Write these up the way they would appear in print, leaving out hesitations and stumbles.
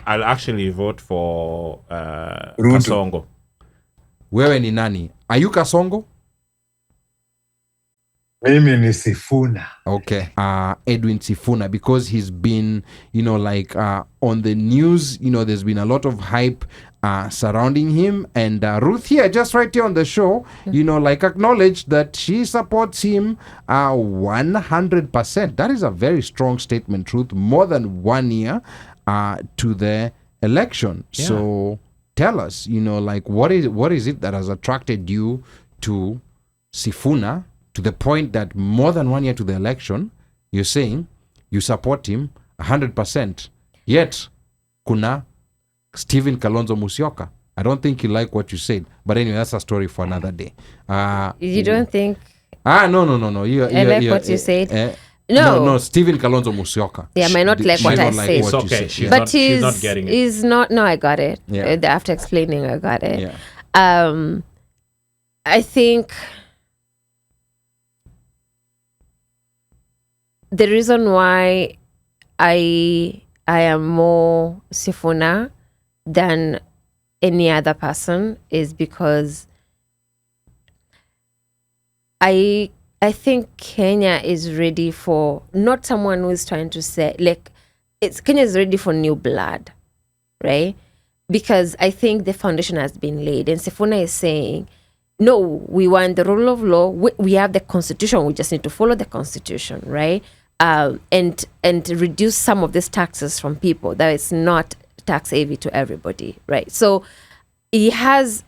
I'll actually vote for Kasongo. Wewe ni nani? Are you Kasongo? Mimi ni Sifuna. Okay. Edwin Sifuna, because he's been, on the news, there's been a lot of hype surrounding him. And Ruth here, just right here on the show, acknowledged that she supports him 100%. That is a very strong statement, Ruth. More than 1 year to the election. Yeah. So tell us, what is it that has attracted you to Sifuna, to the point that more than 1 year to the election, you're saying you support him 100%. Yet, kuna Stephen Kalonzo Musyoka. I don't think you like what you said. But anyway, that's a story for another day. You don't think? No. I like what you said. No, Stephen Kalonzo Musyoka. Yeah, I might not like what I said. It's okay. She's not getting it. He's not. No, I got it. Yeah. After explaining, I got it. Yeah. I think the reason why I am more Sifuna than any other person is because I think Kenya is ready for not someone who is trying to say Kenya is ready for new blood, right? Because I think the foundation has been laid, and Sifuna is saying, no, we want the rule of law. We have the constitution. We just need to follow the constitution, right? And reduce some of these taxes from people. That it's not tax heavy to everybody, right? So he has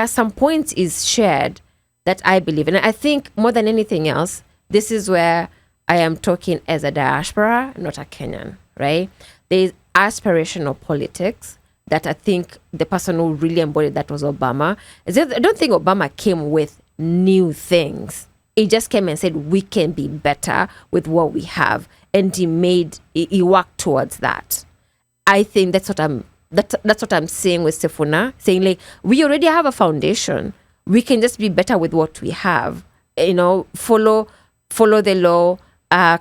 some points is shared that I believe, and I think more than anything else, this is where I am talking as a diaspora, not a Kenyan, right? There is aspirational politics that I think the person who really embodied that was Obama. I don't think Obama came with new things. He just came and said, we can be better with what we have. And he worked towards that. I think that's what I'm saying with Sifuna, saying we already have a foundation. We can just be better with what we have. Follow the law,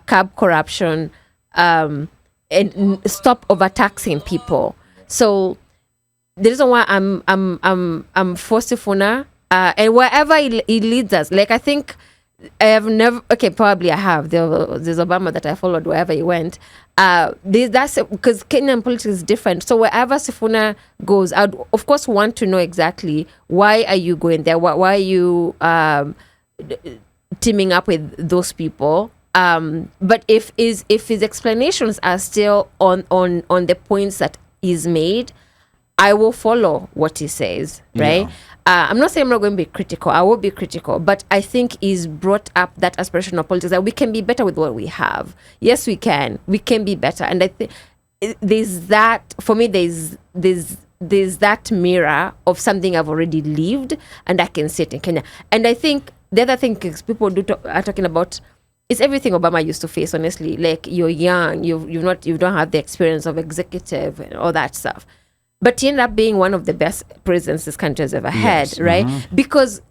curb corruption, and stop overtaxing people. So the reason why I'm for Sifuna, and wherever he leads us, I think I have never. Okay, probably I have. There's Obama that I followed wherever he went. That's because Kenyan politics is different. So wherever Sifuna goes, I'd of course want to know exactly why are you going there. Why are you teaming up with those people? But if his explanations are still on the points that he's made, I will follow what he says. Right. Yeah. I'm not saying I'm not going to be critical. I will be critical, but I think he's brought up that aspirational politics that we can be better with what we have. Yes, we can. We can be better, and I think there's that for me. There's that mirror of something I've already lived, and I can see it in Kenya. And I think the other thing is people are talking about is everything Obama used to face. Honestly, you're young, you don't have the experience of executive and all that stuff. But he ended up being one of the best presidents this country has ever had, right? Mm-hmm. Because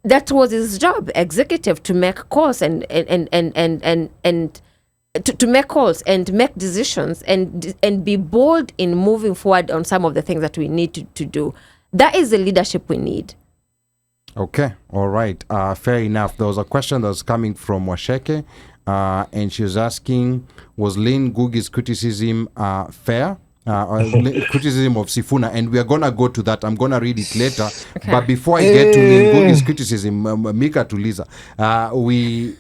that was his job, executive, to make calls and to make calls and make decisions and be bold in moving forward on some of the things that we need to do. That is the leadership we need. Okay, all right. Fair enough. There was a question that was coming from Washeke, and she was asking, was Lynn Ngugi's criticism fair? Criticism of Sifuna, and we are gonna go to that. I'm gonna read it later. Okay. But before I get to Ngugi's criticism, Mika to Lisa, we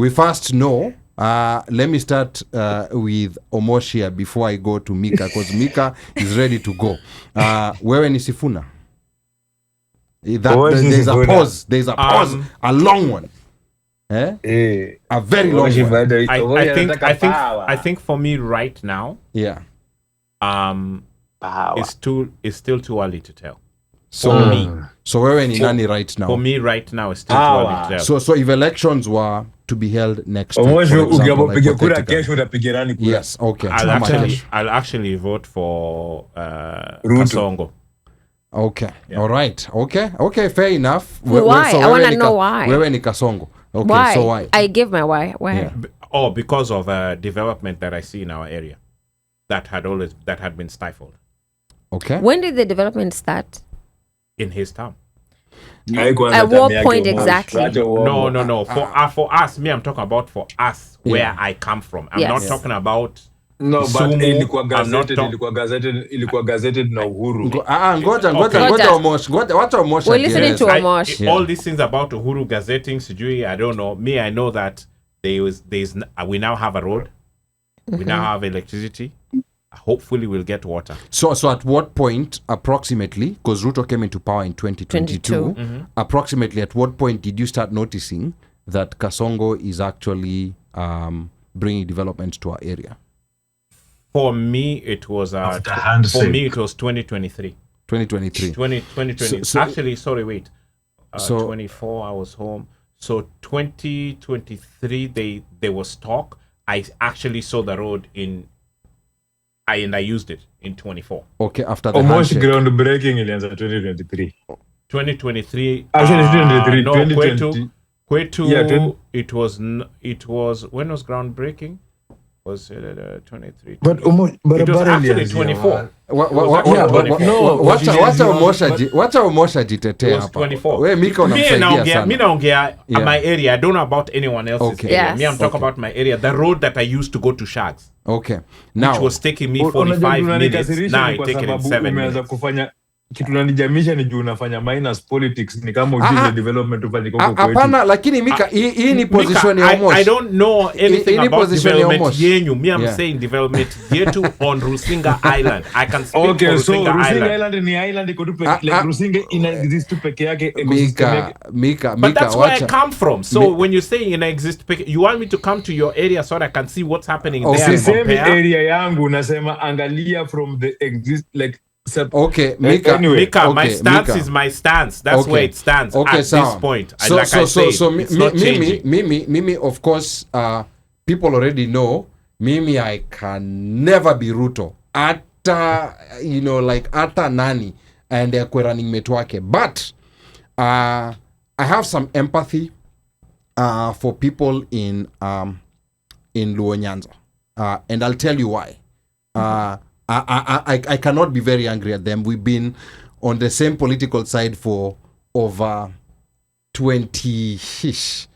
first know. Let me start with Omoshia before I go to Mika, because Mika is ready to go. Wewe ni Sifuna? There's a pause. There's a pause. A long one. A very long one. I think for me right now, it's still too early to tell. So wewe ni nani right now? For me right now, it's still too early to tell. So if elections were to be held next week, yes, okay. I'll actually vote for Kasongo. Okay, yeah. All right. Okay, fair enough. Why? I want to know why. Wewe ni Kasongo. Okay, why? So why? I give my why. Why? Yeah. Because of development that I see in our area. that had been stifled Okay. When did the development start? in his term. At what point exactly? No. For us, me, I'm talking about for us where Yeah. I come from. I'm Yes. not talking about No, but Kisumu. ilikuwa I'm not gazetted na Uhuru. Ngoja Ngoja. Omosh. Wacha Omosh. We're listening to address. Omosh. Yeah. all these things about Uhuru gazetting, sijui, I don't know. Me, I know that we now have a road. We now have electricity. Hopefully, we'll get water. So at what point, approximately, because Ruto came into power in 2022, approximately at what point did you start noticing that Kasongo is actually bringing development to our area? For me, it was After handshake. for me it was 2023. 2023. 2020. So- Actually, sorry, wait. So- 24, I was home. So 2023, there was talk. I actually saw the road and I used it in 24. Okay, after the Almost handshake. groundbreaking ilianza 2023. 2023. Actually, it's 2023, No, 2020. Kwetu, Yeah, it was when was groundbreaking? Was it 23? But it was actually ilianzia 24. Wacha Omosh ajitetee It was hapa. 24. We Mika unamsaidia Mi sana. naongea Yeah. my area. I don't know about anyone else's Okay. area. Yes. Me, I'm talking about my area. The road that I used to go to Shags, Okay. which Now, was taking me 45 minutes. Now I take it in 7 umeanza minutes. kufanya kitu nanijamisha ni juu unafanya minus politics ni kama ujue development ufanyike huko kwetu. hapana, lakini Mika, hii ni position ya Mika, Omosh. I don't know anything Ini about position ya development Omosh. yenyu. Me, I'm Yeah. saying development yetu on Rusinga Island. I can speak Okay, for so Rusinga Rusinga Island. Island ni island iko tu like Rusinga ina exist tu peke yake ecosystem yake. Mika, But that's where I wacha. come from. So when you're saying in exist, you want me to come to your area so that I can see what's happening Okay. there and Sisemi compare? area yangu nasema angalia from the exist like Okay, Mika. Anyway. Mika, my Okay, stance Mika. is my stance. That's where it stands at this sawa. point. So, Like I said, so it's not changing. Mimi, of course, people already know, Mimi, I can never be Ruto. Ata nani, and kwa running mate wake. But, I have some empathy, for people in Luo Nyanza. And I'll tell you why. I cannot be very angry at them. We've been on the same political side for over 20-ish.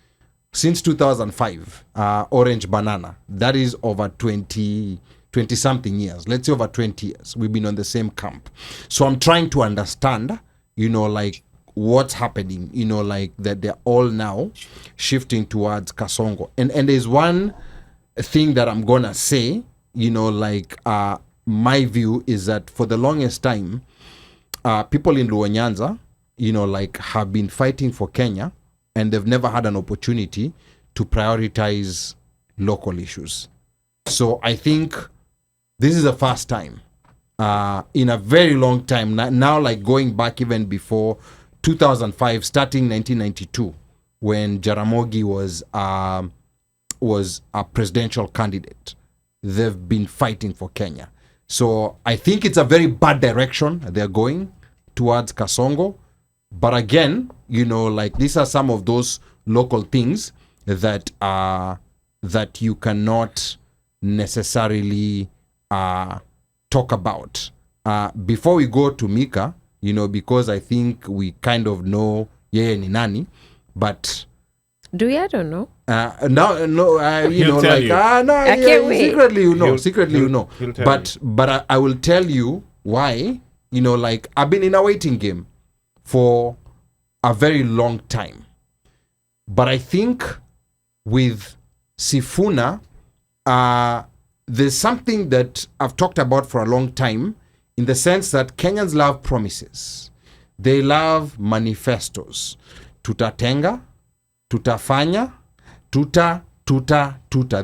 Since 2005, Orange Banana. That is over 20 something years. Let's say over 20 years. We've been on the same camp. So I'm trying to understand, what's happening, that they're all now shifting towards Kasongo. And there's one thing that I'm gonna say, my view is that for the longest time, people in Luo Nyanza, have been fighting for Kenya, and they've never had an opportunity to prioritize local issues. So I think this is the first time in a very long time now, like going back even before 2005, starting 1992, when Jaramogi was a presidential candidate. They've been fighting for Kenya. So I think it's a very bad direction they're going towards Kasongo. But again, these are some of those local things that you cannot necessarily talk about. Before we go to Mika, because I think we kind of know yeye ni nani, but Do we? I don't know. No, He'll tell you. I can't wait. Secretly, He'll tell but I will tell you why. I've been in a waiting game for a very long time, but I think with Sifuna, there's something that I've talked about for a long time, in the sense that Kenyans love promises. They love manifestos. Tutatenga, tutafanya, tuta.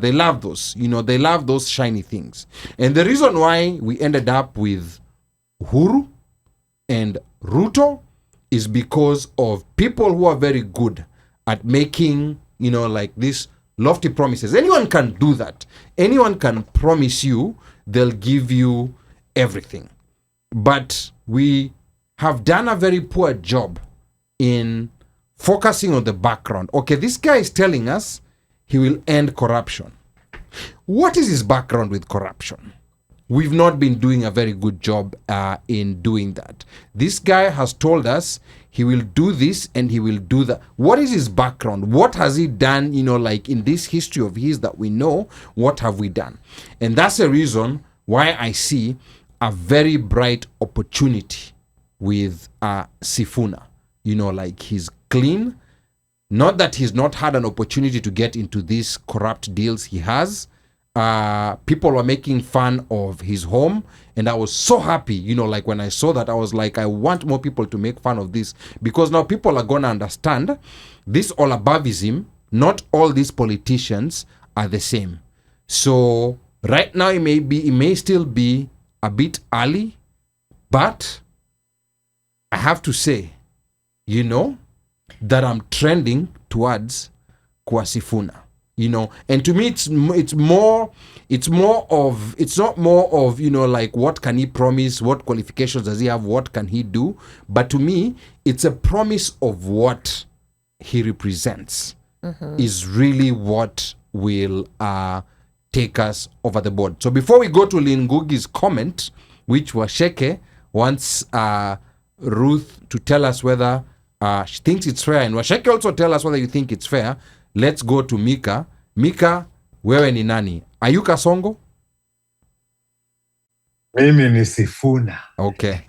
They love those. They love those shiny things. And the reason why we ended up with Uhuru and Ruto is because of people who are very good at making, these lofty promises. Anyone can do that. Anyone can promise you they'll give you everything. But we have done a very poor job in focusing on the background. Okay, this guy is telling us he will end corruption. What is his background with corruption? we've not been doing a very good job in doing that. This guy has told us he will do this and he will do that. What is his background? What has he done? Like in this history of his that we know, what have we done? And that's the reason why I see a very bright opportunity with Sifuna. Like he's clean. Not that he's not had an opportunity to get into these corrupt deals he has. People were making fun of his home, and I was so happy, like when I saw that, I was like, I want more people to make fun of this, because now people are gonna understand this all abovism. Not all these politicians are the same. So right now it may still be a bit early, but I have to say, that I'm trending towards Kwa Sifuna. And to me it's not more of like what can he promise, what qualifications does he have, what can he do, but to me it's a promise of what he represents is really what will take us over the board. So before we go to Lingugi's comment, which Washeke wants Ruth to tell us whether she thinks it's fair, and Washeke also tell us whether you think it's fair. Let's go to Mika. Mika, wewe ni nani? Are you Kasongo? Mimi ni Sifuna. Okay.